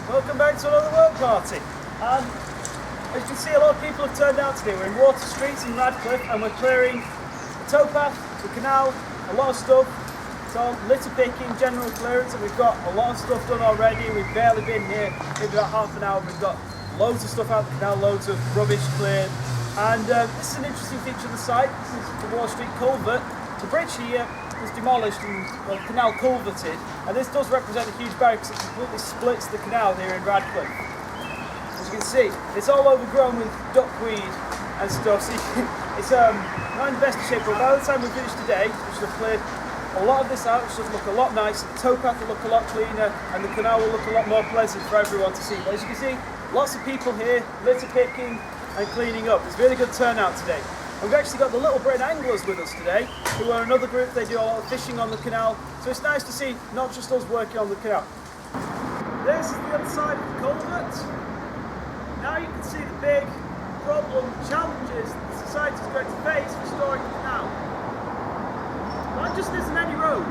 Welcome back to another work party. As you can see, a lot of people have turned out today. We're in Water Streets in Radcliffe and we're clearing the towpath, the canal, a lot of stuff. It's all litter picking, general clearance, and we've got a lot of stuff done already. We've barely been here, maybe about half an hour. We've got loads of stuff out the canal, loads of rubbish cleared. And this is an interesting feature of the site. This is the Water Street culvert. The bridge here was demolished and the canal culverted, and this does represent a huge barrier because it completely splits the canal here in Radcliffe. As you can see, it's all overgrown with duckweed and stuff, so it's not in the best of shape, but by the time we finish today, we should have cleared a lot of this out. It should look a lot nicer, the towpath will look a lot cleaner, and the canal will look a lot more pleasant for everyone to see. But as you can see, lots of people here, litter picking and cleaning up. It's a really good turnout today. And we've actually got the Little Brain Anglers with us today, who are another group. They do a lot of fishing on the canal, so it's nice to see not just us working on the canal. This is the other side of the culvert. Now you can see the big problem, challenges that society is going to face restoring the canal. Not just isn't any road,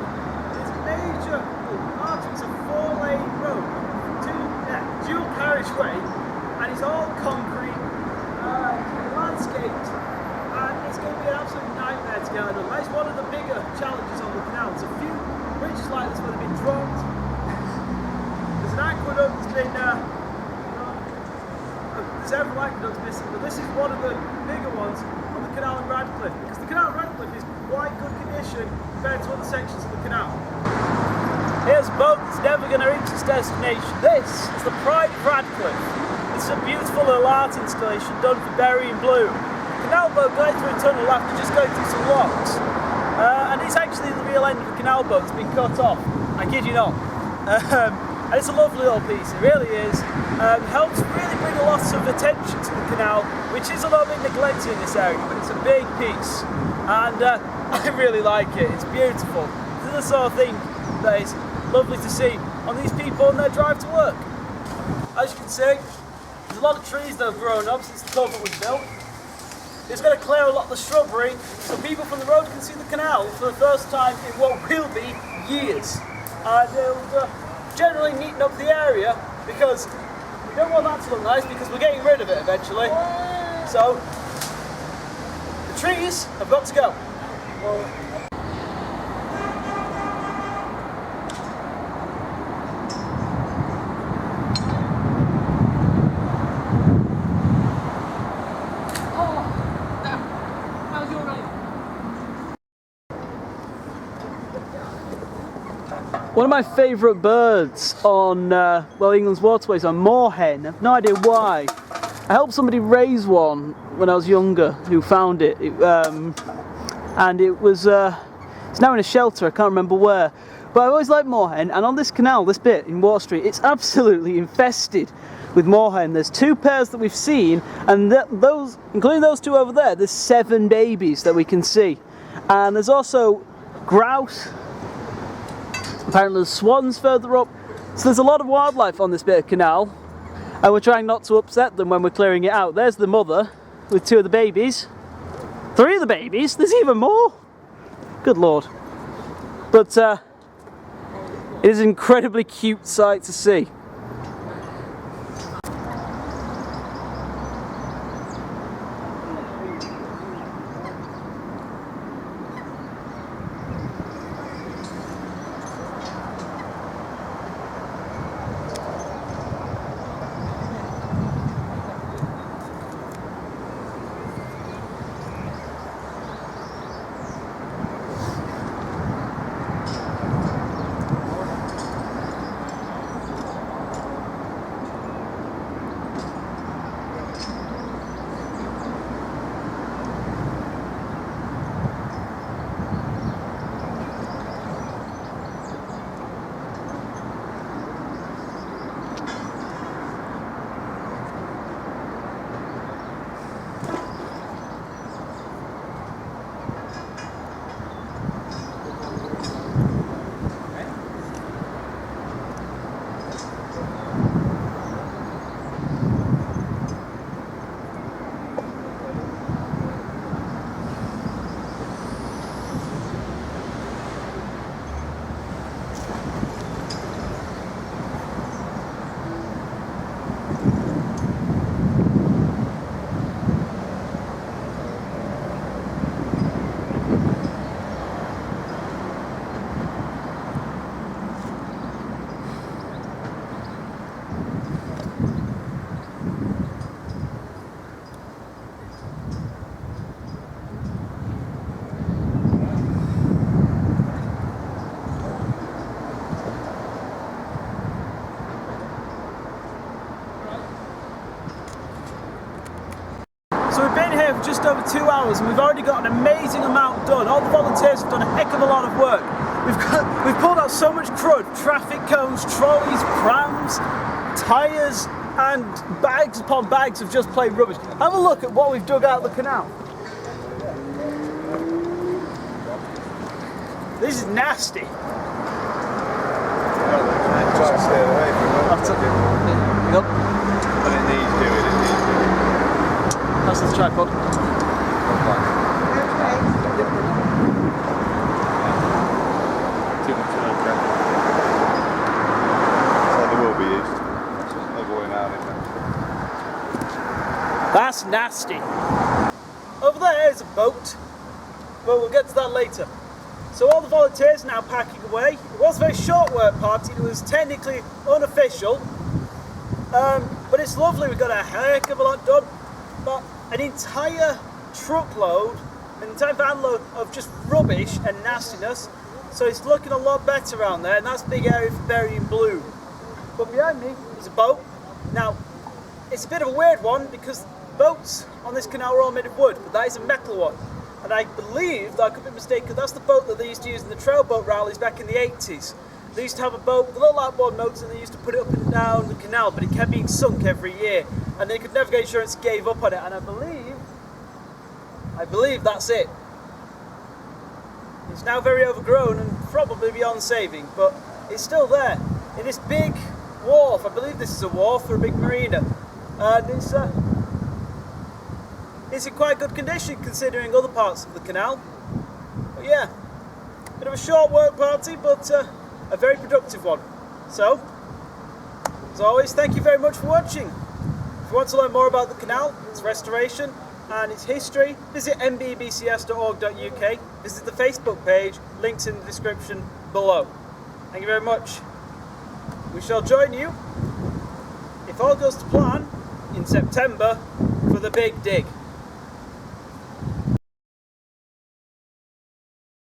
it's a major artery. It's a 4-lane road, dual carriageway, and it's all concrete, landscaped. It's going to be an absolute nightmare to get it done. That's one of the bigger challenges on the canal. There's a few bridges like this where they've been dropped. There's an aqueduct that's been there's several aqueducts missing, but this is one of the bigger ones on the canal in Radcliffe, because the canal in Radcliffe is quite good condition compared to other sections of the canal. Here's a boat that's never going to reach its destination. This is the Pride of Radcliffe. It's a beautiful little art installation done for Berry and Blue. Canal boat going through a tunnel after just going through some locks, and it's actually the real end of the canal boat. It's been cut off, I kid you not. And it's a lovely little piece, it really is. Helps really bring a lot of attention to the canal, which is a little bit neglected in this area, but it's a big piece, and I really like it. It's beautiful. It's the sort of thing that is lovely to see on these people on their drive to work. As you can see, there's a lot of trees that have grown up since the culvert was built. It's going to clear a lot of the shrubbery so people from the road can see the canal for the first time in what will be years. And it'll generally neaten up the area because we don't want that to look nice because we're getting rid of it eventually. So the trees have got to go. One of my favourite birds on England's waterways are moorhen. I have no idea why. I helped somebody raise one when I was younger who found it, and it was it's now in a shelter, I can't remember where, but I always liked moorhen. And on this canal, this bit in Water Street, it's absolutely infested with moorhen. There's 2 pairs that we've seen, and those, including those 2 over there, there's 7 babies that we can see. And there's also grouse. Apparently there's swans further up, so there's a lot of wildlife on this bit of canal, and we're trying not to upset them when we're clearing it out. There's the mother with 2 of the babies, 3 of the babies, there's even more, good lord. But it is an incredibly cute sight to see. here for just over 2 hours and we've already got an amazing amount done. All the volunteers have done a heck of a lot of work. We've pulled out so much crud, traffic cones, trolleys, prams, tyres and bags upon bags of just plain rubbish. Have a look at what we've dug out of the canal. This is nasty. Try to stay away from it. Yep. But it needs doing, it needs doing. That's the tripod. Too much of that. So they will be used. They're going out in there. That's nasty. Over there is a boat, but we'll get to that later. So all the volunteers are now packing away. It was a very short work party, it was technically unofficial, but it's lovely, we've got a heck of a lot done. But an entire truckload, an entire van load of just rubbish and nastiness, so it's looking a lot better around there, and that's a big area for burying blue. But behind me is a boat. Now, it's a bit of a weird one because boats on this canal are all made of wood, but that is a metal one. And I believe, though I could be mistaken, that's the boat that they used to use in the trail boat rallies back in the 80s. They used to have a boat with a little outboard motor and they used to put it up and down the canal, but it kept being sunk every year. And they could never get insurance, gave up on it. And I believe that's it. It's now very overgrown and probably beyond saving, but it's still there. In this big wharf, I believe this is a wharf or a big marina. And it's in quite good condition considering other parts of the canal. But yeah, bit of a short work party, but a very productive one. So, as always, thank you very much for watching. If you want to learn more about the canal, its restoration and its history, visit mbbcs.org.uk, visit the Facebook page, links in the description below. Thank you very much. We shall join you, if all goes to plan, in September for the big dig.